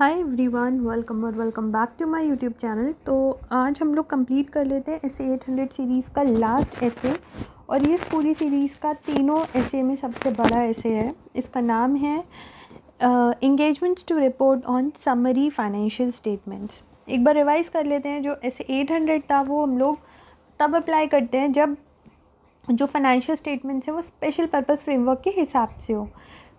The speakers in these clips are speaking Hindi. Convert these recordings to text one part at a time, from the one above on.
Hi everyone, welcome back to my YouTube channel. तो आज हम लोग कंप्लीट कर लेते हैं एसे 800 सीरीज़ का लास्ट एसे। और ये पूरी सीरीज़ का तीनों एसे में सबसे बड़ा एसे है। इसका नाम है engagements to report on summary financial statements. एक बार रिवाइज कर लेते हैं। जो एसे 800 था वो हम लोग तब अप्लाई करते हैं जब जो फाइनेंशियल स्टेटमेंट्स है वो स्पेशल पर्पस फ्रेमवर्क के हिसाब से हो।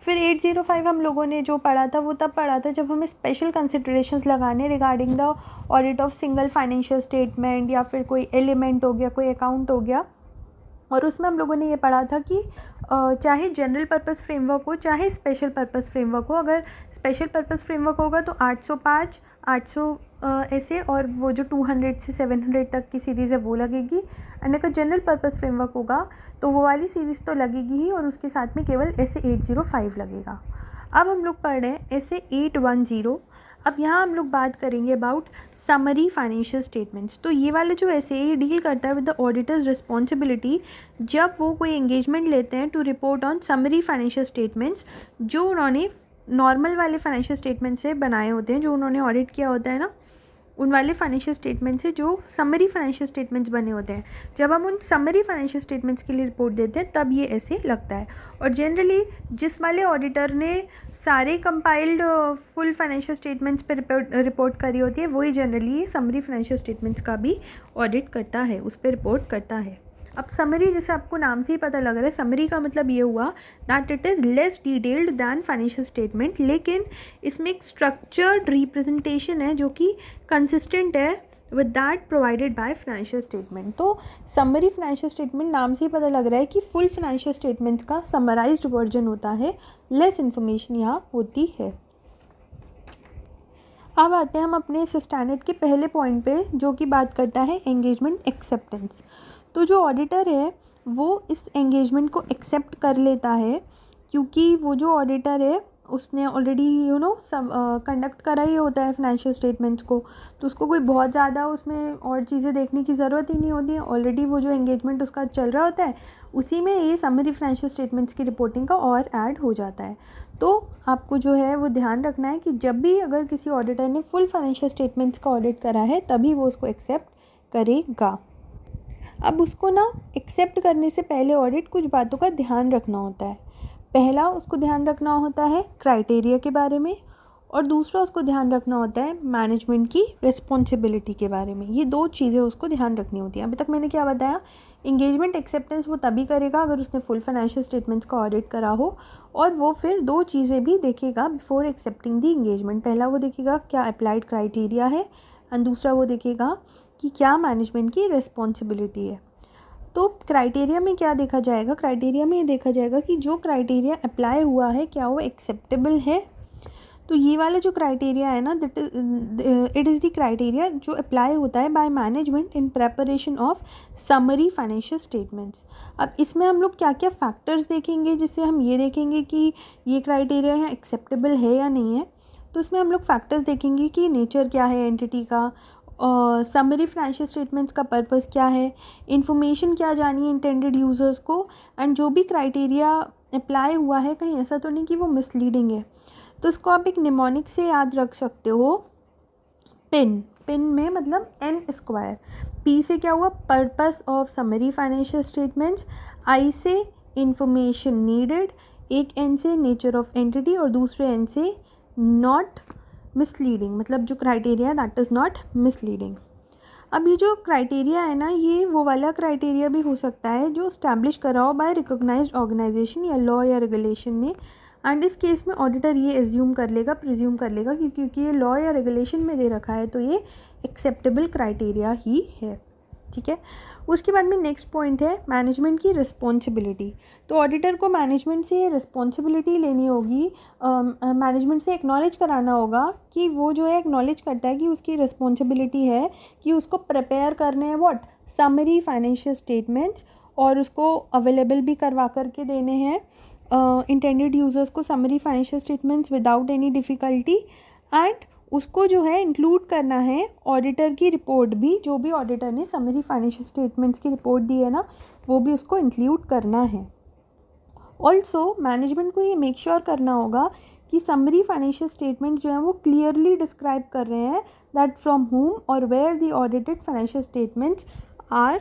फिर 805 हम लोगों ने जो पढ़ा था वो तब पढ़ा था जब हमें स्पेशल कंसिडरेशंस लगाने regarding the audit of single financial statement या फिर कोई एलिमेंट हो गया, कोई अकाउंट हो गया। और उसमें हम लोगों ने ये पढ़ा था कि चाहे जनरल पर्पस फ्रेमवर्क हो चाहे स्पेशल पर्पस फ्रेमवर्क हो, अगर स्पेशल पर्पस फ्रेमवर्क होगा तो 805, 800 ऐसे, और वो जो 200 से 700 तक की सीरीज़ है वो लगेगी। एंड अगर जनरल पर्पस फ्रेमवर्क होगा तो वो वाली सीरीज़ तो लगेगी ही, और उसके साथ में केवल ऐसे 805 लगेगा। अब हम लोग पढ़ रहे हैं ऐसे 810। अब यहाँ हम लोग बात करेंगे अबाउट समरी फाइनेंशियल स्टेटमेंट्स। तो ये वाला जो ऐसे ये डील करता है विद द ऑडिटर्स रिस्पॉन्सिबिलिटी जब वो कोई एंगेजमेंट लेते हैं to report on summary financial statements जो उन्होंने नॉर्मल वाले फाइनेंशियल स्टेटमेंट से बनाए होते हैं, जो उन्होंने ऑडिट किया होता है ना, उन वाले फाइनेंशियल स्टेटमेंट से जो समरी फाइनेंशियल स्टेटमेंट्स बने होते हैं। जब हम उन समरी फाइनेंशियल स्टेटमेंट्स के लिए रिपोर्ट देते हैं तब ये ऐसे लगता है। और जनरली जिस वाले ऑडिटर ने सारे कंपाइल्ड फुल फाइनेंशियल स्टेटमेंट्स पे रिपोर्ट करी होती है वही जनरली समरी फाइनेंशियल स्टेटमेंट्स का भी ऑडिट करता है, उस पर रिपोर्ट करता है। अब समरी, जैसे आपको नाम से ही पता लग रहा है, समरी का मतलब ये हुआ that it is less detailed than financial statement, लेकिन इसमें एक स्ट्रक्चर्ड रिप्रेजेंटेशन है जो कि कंसिस्टेंट है with that provided by financial statement. तो समरी फाइनेंशियल स्टेटमेंट नाम से ही पता लग रहा है कि फुल फाइनेंशियल स्टेटमेंट्स का समराइज्ड वर्जन होता है, लेस इन्फॉर्मेशन यहाँ होती है। अब आते हैं हम अपने इस स्टैंडर्ड के पहले पॉइंट पे जो कि बात करता है एंगेजमेंट एक्सेप्टेंस। तो जो ऑडिटर है वो इस एंगेजमेंट को एक्सेप्ट कर लेता है क्योंकि वो जो ऑडिटर है उसने ऑलरेडी सब कंडक्ट करा ही होता है फाइनेंशियल स्टेटमेंट्स को, तो उसको कोई बहुत ज़्यादा उसमें और चीज़ें देखने की ज़रूरत ही नहीं होती है। ऑलरेडी वो जो एंगेजमेंट उसका चल रहा होता है उसी में ये समरी फाइनेंशियल स्टेटमेंट्स की रिपोर्टिंग का और ऐड हो जाता है। तो आपको जो है वो ध्यान रखना है कि जब भी अगर किसी ऑडिटर ने फुल फाइनेंशियल स्टेटमेंट्स का ऑडिट करा है तभी वो उसको एक्सेप्ट करेगा। अब उसको ना एक्सेप्ट करने से पहले ऑडिट कुछ बातों का ध्यान रखना होता है। पहला उसको ध्यान रखना होता है क्राइटेरिया के बारे में, और दूसरा उसको ध्यान रखना होता है मैनेजमेंट की रिस्पॉन्सिबिलिटी के बारे में। ये दो चीज़ें उसको ध्यान रखनी होती हैं। अभी तक मैंने क्या बताया, इंगेजमेंट एक्सेप्टेंस वो तभी करेगा अगर उसने फुल फाइनेंशियल स्टेटमेंट्स का ऑडिट करा हो, और वो फिर दो चीज़ें भी देखेगा बिफोर एक्सेप्टिंग दी इंगेजमेंट। पहला वो देखेगा क्या अप्लाइड क्राइटेरिया है, एंड दूसरा वो देखेगा कि क्या मैनेजमेंट की रिस्पॉन्सिबिलिटी है। तो क्राइटेरिया में क्या देखा जाएगा, क्राइटेरिया में ये देखा जाएगा कि जो क्राइटेरिया अप्लाई हुआ है क्या वो एक्सेप्टेबल है। तो ये वाला जो क्राइटेरिया है ना, इट इज़ द क्राइटेरिया जो अप्लाई होता है by management in preparation of summary financial statements. अब इसमें हम लोग क्या क्या फैक्टर्स देखेंगे जिससे हम ये देखेंगे कि ये क्राइटेरिया है एक्सेप्टेबल है या नहीं है। तो इसमें हम लोग फैक्टर्स देखेंगे कि नेचर क्या है एंटिटी का, समरी फाइनेंशियल स्टेटमेंट्स का पर्पस क्या है, इन्फॉर्मेशन क्या जानी है इंटेंडेड यूज़र्स को, एंड जो भी क्राइटेरिया अप्लाई हुआ है कहीं ऐसा तो नहीं कि वो मिसलीडिंग है। तो इसको आप एक निमोनिक से याद रख सकते हो, पिन में मतलब N²। P से क्या हुआ, purpose of summary financial statements, I से इंफॉर्मेशन नीडेड, एक N से नेचर ऑफ एंटिटी, और दूसरे N से नॉट मिसलीडिंग, मतलब जो criteria that is not misleading. अब ये जो क्राइटेरिया है ना, ये वो वाला क्राइटेरिया भी हो सकता है जो स्टैब्लिश करा हो बाय रिकॉग्नाइज्ड ऑर्गेनाइजेशन या लॉ या रेगुलेशन ने। एंड इस केस में ऑडिटर ये प्रिज्यूम कर लेगा क्योंकि ये लॉ या रेगुलेशन में दे रखा है तो ये एक्सेप्टेबल क्राइटेरिया ही है। ठीक है। उसके बाद में नेक्स्ट पॉइंट है मैनेजमेंट की रिस्पॉन्सिबिलिटी। तो ऑडिटर को मैनेजमेंट से ये रिस्पॉन्सिबिलिटी लेनी होगी, मैनेजमेंट से एक्नॉलेज कराना होगा कि वो जो है एक्नॉलेज करता है कि उसकी रिस्पॉन्सिबिलिटी है कि उसको प्रिपेयर करने हैं व्हाट, समरी फाइनेंशियल स्टेटमेंट्स, और उसको अवेलेबल भी करवा करके देने हैं इंटेंडेड यूज़र्स को summary financial statements without any difficulty, and उसको जो है इंक्लूड करना है ऑडिटर की रिपोर्ट भी, जो भी ऑडिटर ने समरी फाइनेंशियल स्टेटमेंट्स की रिपोर्ट दी है ना वो भी उसको इंक्लूड करना है। ऑल्सो मैनेजमेंट को ये मेक श्योर करना होगा कि समरी फाइनेंशियल स्टेटमेंट जो है वो क्लियरली डिस्क्राइब कर रहे हैं दैट फ्रॉम होम और where the audited financial statements are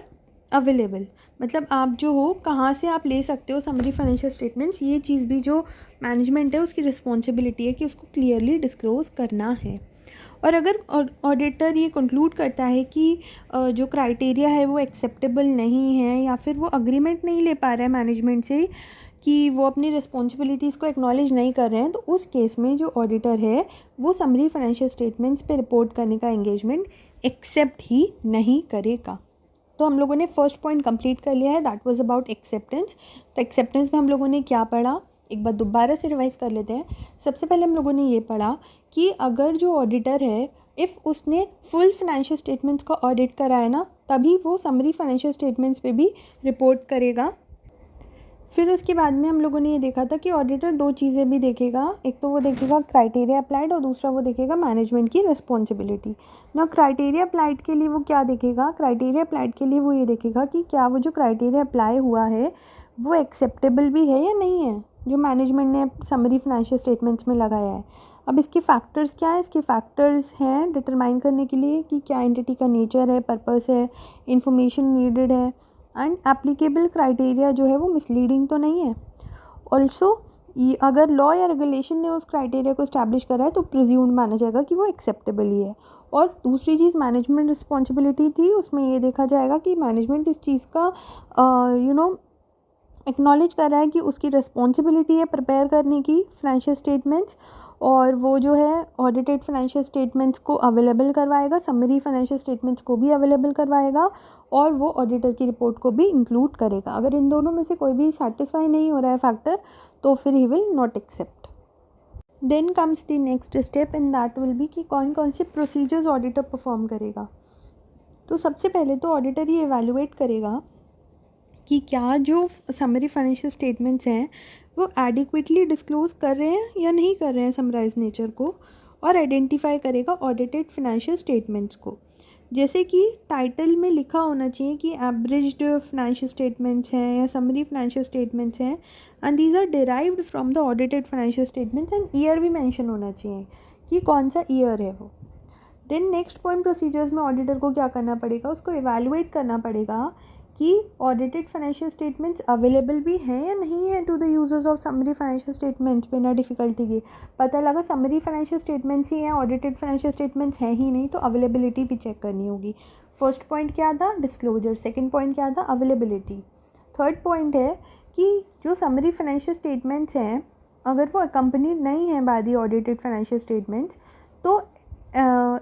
available. मतलब आप जो हो कहाँ से आप ले सकते हो समरी फाइनेंशियल स्टेटमेंट्स, ये चीज़ भी जो मैनेजमेंट है उसकी रिस्पॉन्सिबिलिटी है कि उसको क्लियरली डिस्क्लोज करना है। और अगर ऑडिटर ये कंक्लूड करता है कि जो क्राइटेरिया है वो एक्सेप्टेबल नहीं है या फिर वो अग्रीमेंट नहीं ले पा रहा है मैनेजमेंट से कि वो अपनी रिस्पॉन्सिबिलिटीज़ को एक्नॉलेज नहीं कर रहे हैं, तो उस केस में जो ऑडिटर है वो समरी फाइनेंशियल स्टेटमेंट्स पे रिपोर्ट करने का एंगेजमेंट एक्सेप्ट ही नहीं करेगा। तो हम लोगों ने फर्स्ट पॉइंट कंप्लीट कर लिया है, दैट वाज अबाउट एक्सेप्टेंस। तो एक्सेप्टेंस में हम लोगों ने क्या पढ़ा, एक बार दोबारा से रिवाइज कर लेते हैं। सबसे पहले हम लोगों ने ये पढ़ा कि अगर जो ऑडिटर है इफ़ उसने फुल फाइनेंशियल स्टेटमेंट्स का ऑडिट करा है ना, तभी वो समरी फाइनेंशियल स्टेटमेंट्स पे भी रिपोर्ट करेगा। फिर उसके बाद में हम लोगों ने ये देखा था कि ऑडिटर दो चीज़ें भी देखेगा, एक तो वो देखेगा क्राइटेरिया अप्लाइड और दूसरा वो देखेगा मैनेजमेंट की रिस्पॉन्सिबिलिटी। ना क्राइटेरिया अप्लाइड के लिए वो क्या देखेगा, क्राइटेरिया अप्लाइड के लिए वो ये देखेगा कि क्या वो जो क्राइटेरिया अप्लाई हुआ है वो एक्सेप्टेबल भी है या नहीं है, जो मैनेजमेंट ने समरी फाइनेंशियल स्टेटमेंट्स में लगाया है। अब इसके फैक्टर्स क्या है, इसके फैक्टर्स हैं डिटरमाइन करने के लिए कि क्या एंटिटी का नेचर है, पर्पस है, इंफॉर्मेशन नीडेड है, एंड एप्लीकेबल क्राइटेरिया जो है वो मिसलीडिंग तो नहीं है। ऑल्सो अगर लॉ या रेगुलेशन ने उस क्राइटेरिया को इस्टेब्लिश करा है तो प्रिज्यूम्ड माना जाएगा कि वो एक्सेप्टेबल ही है। और दूसरी चीज़ मैनेजमेंट रिस्पॉन्सिबिलिटी थी, उसमें ये देखा जाएगा कि मैनेजमेंट इस चीज़ का एक्नॉलेज कर रहा है कि उसकी रिस्पॉन्सिबिलिटी है प्रिपेयर करने की फाइनेंशियल स्टेटमेंट्स, और वो जो है ऑडिटेड फाइनेंशियल स्टेटमेंट्स को अवेलेबल करवाएगा, समरी फाइनेंशियल स्टेटमेंट्स को भी अवेलेबल करवाएगा, और वो ऑडिटर की रिपोर्ट को भी इंक्लूड करेगा। अगर इन दोनों में से कोई भी सेटिस्फाई नहीं हो रहा है फैक्टर, तो फिर he will not accept. Then comes the next step in that will be कि कौन कौन से प्रोसीजर्स ऑडिटर परफॉर्म करेगा। तो सबसे पहले तो ऑडिटर ये एवेलुएट करेगा कि क्या जो समरी फाइनेंशियल स्टेटमेंट्स हैं वो एडिक्वेटली डिस्क्लोज कर रहे हैं या नहीं कर रहे हैं समराइज नेचर को, और आइडेंटिफाई करेगा ऑडिटेड फाइनेंशियल स्टेटमेंट्स को। जैसे कि टाइटल में लिखा होना चाहिए कि एवरेज्ड फाइनेंशियल स्टेटमेंट्स हैं या समरी फाइनेंशियल स्टेटमेंट्स हैं, and these are derived from the audited financial statements, and year भी मेंशन होना चाहिए कि कौन सा ईयर है वो। देन नेक्स्ट पॉइंट प्रोसीजर्स में ऑडिटर को क्या करना पड़ेगा, उसको इवैल्यूएट करना पड़ेगा कि ऑडिटेड फाइनेंशियल स्टेटमेंट्स अवेलेबल भी हैं या नहीं है to the users of summary financial statements. बिना डिफिकल्टी के पता लगा समरी फाइनेंशियल स्टेटमेंट्स ही हैं, ऑडिटेड फाइनेंशियल स्टेटमेंट्स हैं ही नहीं, तो अवेलेबिलिटी भी चेक करनी होगी। फर्स्ट पॉइंट क्या था, डिस्क्लोजर। सेकंड पॉइंट क्या था, अवेलेबिलिटी। थर्ड पॉइंट है कि जो समरी फाइनेंशियल स्टेटमेंट्स हैं अगर वो अकम्पनीड नहीं है by the audited financial statements, तो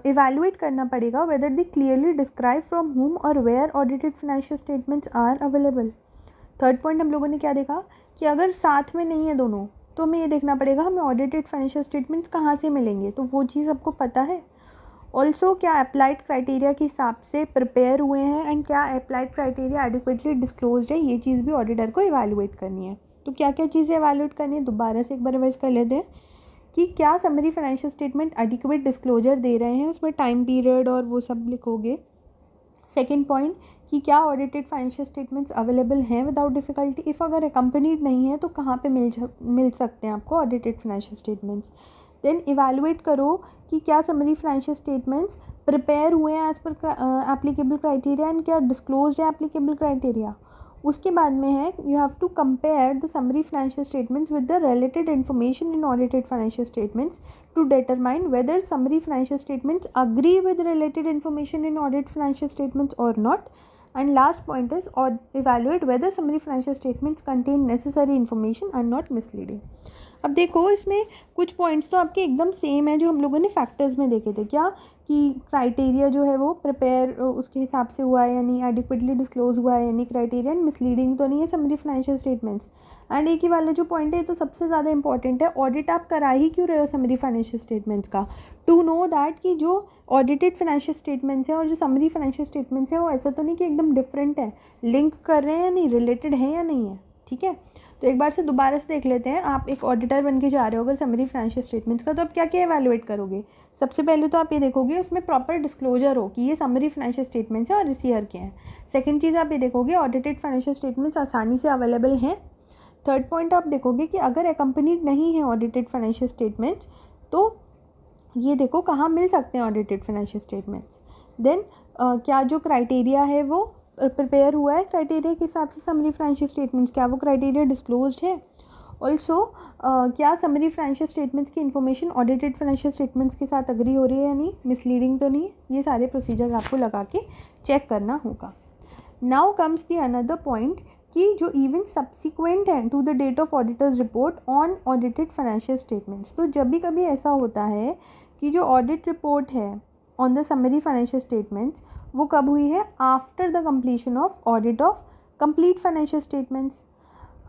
evaluate करना पड़ेगा whether they clearly describe from whom or where audited financial statements are available। Third point हम लोगों ने क्या देखा कि अगर साथ में नहीं है दोनों, तो हमें ये देखना पड़ेगा हमें ऑडिटेड फाइनेंशियल स्टेटमेंट्स कहाँ से मिलेंगे, तो वो चीज़ आपको पता है। ऑल्सो क्या अप्लाइड क्राइटेरिया के हिसाब से प्रिपेयर हुए हैं, एंड क्या अप्लाइड क्राइटेरिया एडिक्वेटली डिस्क्लोज्ड है, ये चीज़ भी ऑडिटर को इवैल्यूएट करनी है। तो क्या क्या चीज़ें इवैल्यूएट करनी है, दोबारा से एक बार रिवाइज कर लेते हैं कि क्या summary financial statement adequate disclosure दे रहे हैं, उसमें टाइम पीरियड और वो सब लिखोगे। सेकंड पॉइंट कि क्या ऑडिटेड फाइनेंशियल स्टेटमेंट्स अवेलेबल हैं विदाउट डिफ़िकल्टी, इफ़ अगर अकम्पनीड नहीं है तो कहाँ पे मिल सकते हैं आपको audited financial statements. Then evaluate करो कि क्या समरी फाइनेंशियल स्टेटमेंट्स प्रिपेयर हुए हैं एज पर एप्लीकेबल क्राइटेरिया, एंड क्या डिस्क्लोज्ड है एप्लीकेबल क्राइटेरिया। उसके बाद में है you have to compare the summary financial statements with the related information in audited financial statements to determine whether summary financial statements agree with related information in audit financial statements और not. And last point is evaluate whether summary financial statements contain necessary information and not misleading. अब देखो इसमें कुछ पॉइंट्स तो आपके एकदम सेम है जो हम लोगों ने फैक्टर्स में देखे थे, क्या कि क्राइटेरिया जो है वो प्रिपेयर उसके हिसाब से हुआ है यानी एडिक्वेटली डिस्क्लोज हुआ है, यानी क्राइटेरिया एंड मिसलीडिंग तो नहीं है समरी फाइनेंशियल स्टेटमेंट्स। एंड एक ही वाला जो पॉइंट है तो सबसे ज़्यादा इंपॉर्टेंट है, ऑडिट आप करा ही क्यों रहे हो समरी फाइनेंशियल स्टेटमेंट्स का, टू नो दैट कि जो ऑडिटेड फाइनेंशियल स्टेटमेंट्स हैं और जो समरी फाइनेंशियल स्टेटमेंट्स हैं वो ऐसा तो नहीं कि एकदम डिफरेंट है, लिंक कर रहे हैं या नहीं, रिलेटेड है या नहीं है। ठीक है, तो एक बार से दोबारा से देख लेते हैं। आप एक ऑडिटर बन के जा रहे हो अगर समरी फाइनेंशियल स्टेटमेंट्स का, तो आप क्या क्या एवेलुएट करोगे। सबसे पहले तो आप ये देखोगे उसमें प्रॉपर डिस्क्लोजर हो कि ये समरी फाइनेंशियल स्टेटमेंट्स हैं और इस ईयर के हैं। सेकंड चीज़ आप ये देखोगे ऑडिटेड फाइनेंशियल स्टेटमेंट्स आसानी से अवेलेबल हैं। थर्ड पॉइंट आप देखोगे कि अगर अकम्पनीड नहीं है ऑडिटेड फाइनेंशियल स्टेटमेंट्स, तो ये देखो कहाँ मिल सकते हैं ऑडिटेड फाइनेंशियल स्टेटमेंट्स। देन क्या जो क्राइटेरिया है वो प्रिपेयर हुआ है क्राइटेरिया के हिसाब से समरी फाइनेंशियल स्टेटमेंट्स, क्या वो क्राइटेरिया डिस्क्लोज्ड है। ऑल्सो क्या समरी फाइनेंशियल स्टेटमेंट्स की इन्फॉर्मेशन ऑडिटेड फाइनेंशियल स्टेटमेंट्स के साथ अग्री हो रही है या नहीं, मिसलीडिंग तो नहीं है। ये सारे प्रोसीजर्स आपको लगा के चेक करना होगा। Now comes the another point कि जो इवन सब्सिक्वेंट है to the date of auditor's report on audited financial statements. तो जब भी कभी ऐसा होता है कि जो ऑडिट रिपोर्ट है on the summary financial statements वो कब हुई है, after the completion of audit of complete financial statements.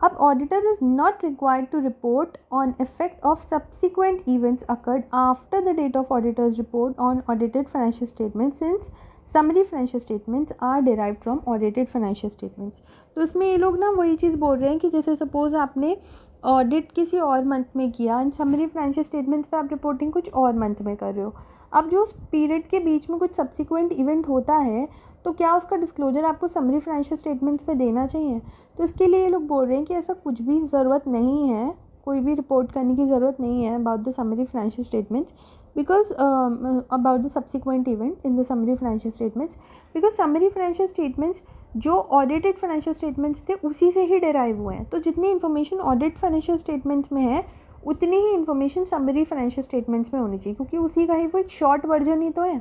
अब auditor is not required to report on effect of subsequent events occurred after the date of auditor's report on audited financial statements since summary financial statements are derived from audited financial statements. तो इसमें ये लोग ना वही चीज़ बोल रहे हैं कि जैसे सपोज आपने ऑडिट किसी और मंथ में किया एंड समरी फाइनेंशियल स्टेटमेंट्स पे आप रिपोर्टिंग कुछ और मंथ में कर रहे हो। अब जो उस पीरियड के बीच में कुछ सब्सिक्वेंट इवेंट होता है तो क्या उसका डिस्क्लोजर आपको समरी फाइनेंशियल स्टेटमेंट्स पे देना चाहिए। तो इसके लिए ये लोग बोल रहे हैं कि ऐसा कुछ भी ज़रूरत नहीं है, कोई भी रिपोर्ट करने की ज़रूरत नहीं है about the summary financial statements because about the subsequent event in the summary financial statements, because summary financial statements जो audited financial statements थे उसी से ही derive हुए हैं। तो जितनी information audit financial statements में है उतनी ही information summary financial statements में होनी चाहिए, क्योंकि उसी का ही वो एक short version ही तो है।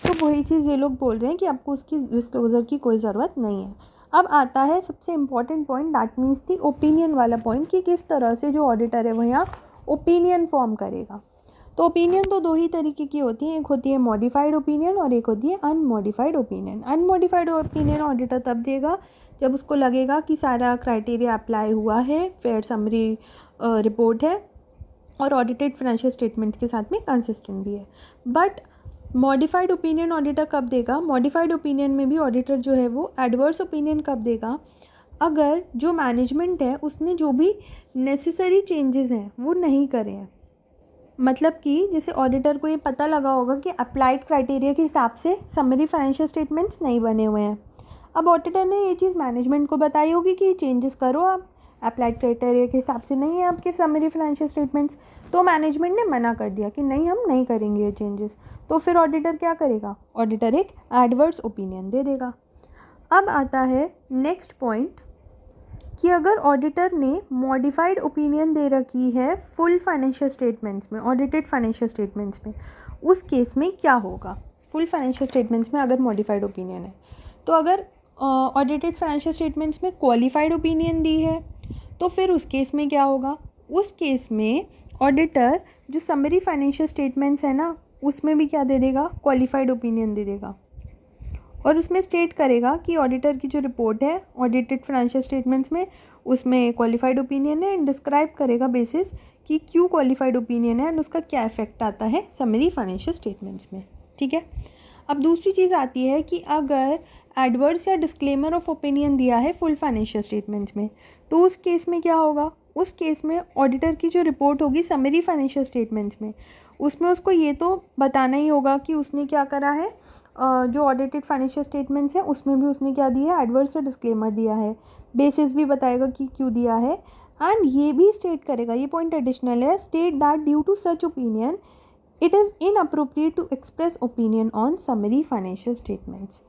तो वही चीज़ ये लोग बोल रहे हैं कि आपको उसकी डिस्क्लोजर की कोई ज़रूरत नहीं है। अब आता है सबसे important point, that means the opinion वाला पॉइंट, कि किस तरह से जो ऑडिटर है वो यहाँ ओपिनियन फॉर्म करेगा। तो ओपिनियन तो दो ही तरीके की होती हैं, एक होती है मॉडिफाइड ओपिनियन और एक होती है unmodified opinion. Unmodified opinion auditor तब देगा जब उसको लगेगा कि सारा क्राइटेरिया अप्लाई हुआ है, फेयर समरी रिपोर्ट है और ऑडिटेड फाइनेंशियल स्टेटमेंट्स के साथ में कंसिस्टेंट भी है। बट मॉडिफाइड ओपिनियन ऑडिटर कब देगा, मॉडिफाइड ओपिनियन में भी ऑडिटर जो है वो एडवर्स ओपिनियन कब देगा, अगर जो मैनेजमेंट है उसने जो भी नेसेसरी चेंजेस हैं वो नहीं करे हैं। मतलब कि जैसे ऑडिटर को ये पता लगा होगा कि अप्लाइड क्राइटेरिया के हिसाब से समरी फाइनेंशियल स्टेटमेंट्स नहीं बने हुए हैं। अब ऑडिटर ने ये चीज़ मैनेजमेंट को बताई होगी कि ये चेंजेस करो, आप अप्लाइड क्राइटेरिया के हिसाब से नहीं है आपके समरी फाइनेंशियल स्टेटमेंट्स। तो मैनेजमेंट ने मना कर दिया कि नहीं, हम नहीं करेंगे ये चेंजेस। तो फिर ऑडिटर क्या करेगा, ऑडिटर एक एडवर्स ओपिनियन दे देगा। अब आता है नेक्स्ट पॉइंट कि अगर ऑडिटर ने मॉडिफाइड ओपिनियन दे रखी है फुल फाइनेंशियल स्टेटमेंट्स में, ऑडिटेड फाइनेंशियल स्टेटमेंट्स में, उस केस में क्या होगा। फुल फाइनेंशियल स्टेटमेंट्स में अगर मॉडिफाइड ओपिनियन है, तो अगर ऑडिटेड फाइनेंशियल स्टेटमेंट्स में क्वालिफाइड ओपिनियन दी है तो फिर उस केस में क्या होगा, उस केस में ऑडिटर जो समरी फाइनेंशियल स्टेटमेंट्स है ना उसमें भी क्या दे देगा, क्वालिफाइड ओपिनियन दे देगा और उसमें स्टेट करेगा कि ऑडिटर की जो रिपोर्ट है ऑडिटेड फाइनेंशियल स्टेटमेंट्स में उसमें क्वालिफाइड ओपिनियन है एंड डिस्क्राइब करेगा बेसिस कि क्यों क्वालिफाइड ओपिनियन है एंड उसका क्या इफेक्ट आता है समरी फाइनेंशियल स्टेटमेंट्स में। ठीक है। अब दूसरी चीज़ आती है कि अगर एडवर्स या डिस्क्लेमर ऑफ ओपिनियन दिया है फुल फाइनेंशियल स्टेटमेंट्स में, तो उस केस में क्या होगा, उस केस में ऑडिटर की जो रिपोर्ट होगी समरी फाइनेंशियल स्टेटमेंट्स में उसमें उसको ये तो बताना ही होगा कि उसने क्या करा है, जो ऑडिटेड फाइनेंशियल स्टेटमेंट्स हैं उसमें भी उसने क्या दिया है, एडवर्स या डिस्क्लेमर दिया है, बेसिस भी बताएगा कि क्यों दिया है एंड ये भी स्टेट करेगा, ये पॉइंट एडिशनल है, state that due to such opinion it is inappropriate to express opinion on summary financial statements.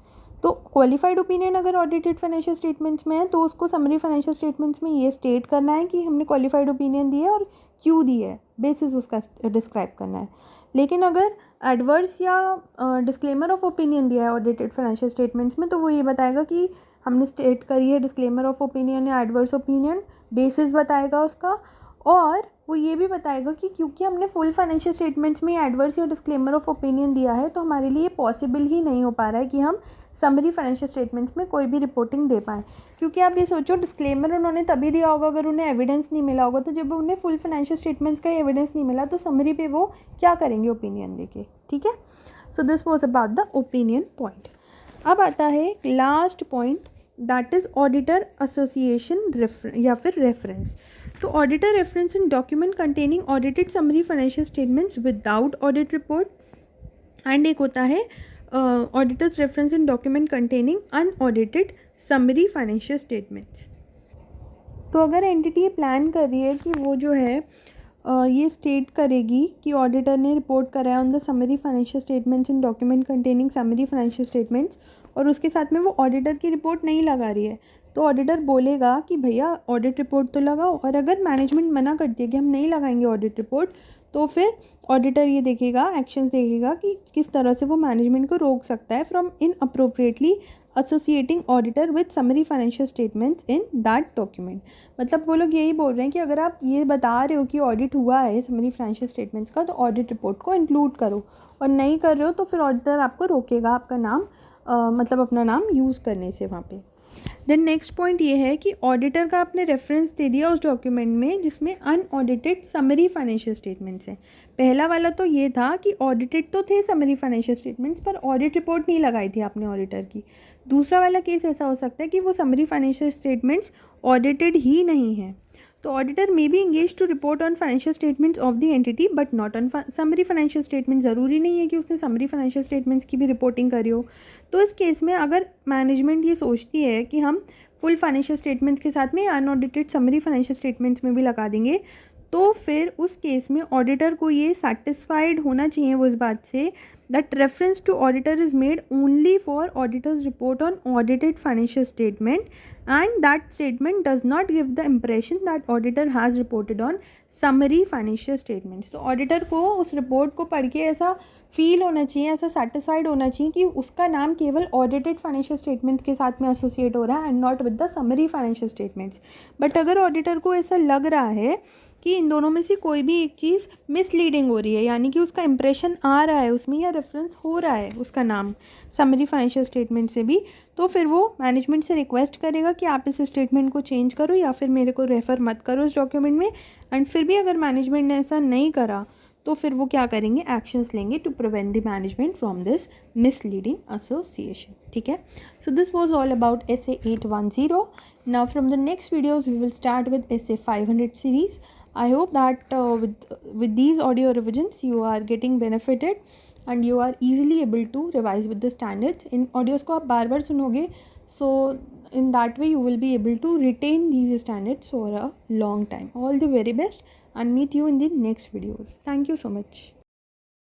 तो क्वालिफाइड ओपिनियन अगर ऑडिटेड फाइनेंशियल स्टेटमेंट्स में है तो उसको समरी फाइनेंशियल स्टेटमेंट्स में ये स्टेट करना है कि हमने क्वालिफाइड ओपिनियन दी है और क्यों दी है, बेसिस उसका डिस्क्राइब करना है। लेकिन अगर एडवर्स या डिस्क्लेमर ऑफ ओपिनियन दिया है ऑडिटेड फाइनेंशियल स्टेटमेंट्स में तो वो ये बताएगा कि हमने स्टेट करी है डिस्क्लेमर ऑफ ओपिनियन या एडवर्स ओपिनियन, बेसिस बताएगा उसका, और वो ये भी बताएगा कि क्योंकि हमने फुल फाइनेंशियल स्टेटमेंट्स में एडवर्स या डिस्क्लेमर ऑफ ओपिनियन दिया है तो हमारे लिए पॉसिबल ही नहीं हो पा रहा है कि हम समरी फाइनेंशियल स्टेटमेंट्स में कोई भी रिपोर्टिंग दे पाएँ। क्योंकि आप ये सोचो डिस्क्लेमर उन्होंने तभी दिया होगा अगर उन्हें एविडेंस नहीं मिला होगा, तो जब उन्हें फुल फाइनेंशियल स्टेटमेंट्स का एविडेंस नहीं मिला तो समरी पे वो क्या करेंगे, ओपिनियन देके। ठीक है। So this was about the opinion point. अब आता है last point, that is auditor association या फिर रेफरेंस। तो auditor reference in document containing audited summary financial statements without audit report, and एक होता है auditor's reference in document containing unaudited summary financial statements. तो अगर एंटिटी ये प्लान कर रही है कि वो जो है ये स्टेट करेगी कि ऑडिटर ने रिपोर्ट कराया on the summary financial statements in document containing summary financial statements, और उसके साथ में वो ऑडिटर की रिपोर्ट नहीं लगा रही है, तो ऑडिटर बोलेगा कि भैया ऑडिट रिपोर्ट तो लगाओ। और अगर मैनेजमेंट मना करती है कि हम नहीं लगाएंगे ऑडिट रिपोर्ट, तो फिर ऑडिटर ये देखेगा, एक्शंस देखेगा कि किस तरह से वो मैनेजमेंट को रोक सकता है from in appropriately associating auditor with summary financial statements in that document. मतलब वो लोग यही बोल रहे हैं कि अगर आप ये बता रहे हो कि ऑडिट हुआ है समरी फाइनेंशियल स्टेटमेंट्स का, तो ऑडिट रिपोर्ट को इंक्लूड करो, और नहीं कर रहे हो तो फिर ऑडिटर आपको रोकेगा आपका नाम मतलब अपना नाम यूज़ करने से वहाँ पे। देन नेक्स्ट पॉइंट ये है कि ऑडिटर का आपने रेफरेंस दे दिया उस डॉक्यूमेंट में जिसमें अनऑडिटेड समरी फाइनेंशियल स्टेटमेंट्स हैं। पहला वाला तो ये था कि ऑडिटेड तो थे समरी फाइनेंशियल स्टेटमेंट्स, पर ऑडिट रिपोर्ट नहीं लगाई थी आपने ऑडिटर की। दूसरा वाला केस ऐसा हो सकता है कि वो समरी फाइनेंशियल स्टेटमेंट्स ऑडिटेड ही नहीं है, तो auditor may be engage to report on financial statements of the entity but not on summary financial statement. ज़रूरी नहीं है कि उसने समरी फाइनेंशियल स्टेटमेंट्स की भी रिपोर्टिंग करी हो। तो इस केस में अगर मैनेजमेंट ये सोचती है कि हम फुल फाइनेंशियल स्टेटमेंट्स के साथ में अनऑडिटेड समरी फाइनेंशियल स्टेटमेंट्स में भी लगा देंगे, तो फिर उस केस में ऑडिटर को ये सेटिस्फाइड होना चाहिए वो इस बात से that reference to auditor is made only for auditor's report on audited financial statement and that statement does not give the impression that auditor has reported on summary financial statements। तो ऑडिटर को उस रिपोर्ट को पढ़ के ऐसा फील होना चाहिए, ऐसा सेटिस्फाइड होना चाहिए कि उसका नाम केवल ऑडिटेड फाइनेंशियल स्टेटमेंट्स के साथ में एसोसिएट हो रहा है and not with the summary financial statements. But अगर ऑडिटर को ऐसा लग रहा है कि इन दोनों में से कोई भी एक चीज़ मिसलीडिंग हो रही है, यानी कि उसका इंप्रेशन आ रहा है उसमें या रेफरेंस हो रहा है उसका नाम समरी फाइनेंशियल स्टेटमेंट से भी, तो फिर वो मैनेजमेंट से रिक्वेस्ट करेगा कि आप इस स्टेटमेंट को चेंज करो या फिर मेरे को रेफ़र मत करो इस डॉक्यूमेंट में। एंड फिर भी अगर मैनेजमेंट ने ऐसा नहीं करा तो फिर वो क्या करेंगे, एक्शंस लेंगे to prevent the management from this misleading association. ठीक है, so this was all about essay 810. Now from the next videos we will start with essay 500 series. I hope that with these audio revisions you are getting benefited and you are easily able to revise with the standards. In audios को आप बार बार सुनोगे, so in that way you will be able to retain these standards for a long time. All the very best and meet you in the next videos. Thank you so much.